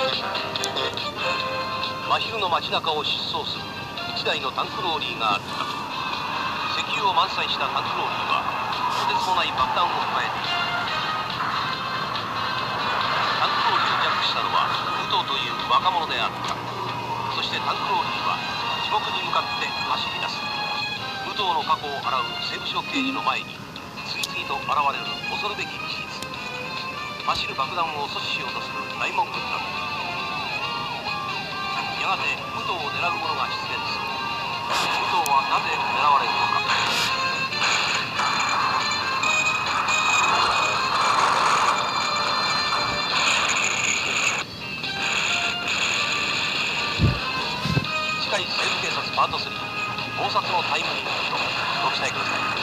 真昼の街中を疾走する1台のタンクローリーがあった。石油を満載したタンクローリーはとてつもない爆弾を抱えていた。タンクローリーをジャックしたのは武藤という若者であった。そしてタンクローリーは地獄に向かって走り出す。武藤の過去を洗う西部省刑事の前に次々と現れる恐るべき事実。走る爆弾を阻止しようとする大門軍団。やがて武藤を狙う者が出現する。武藤はなぜ狙われるのか。次回西部警察パート3、考察のタイムリミット、ご期待ください。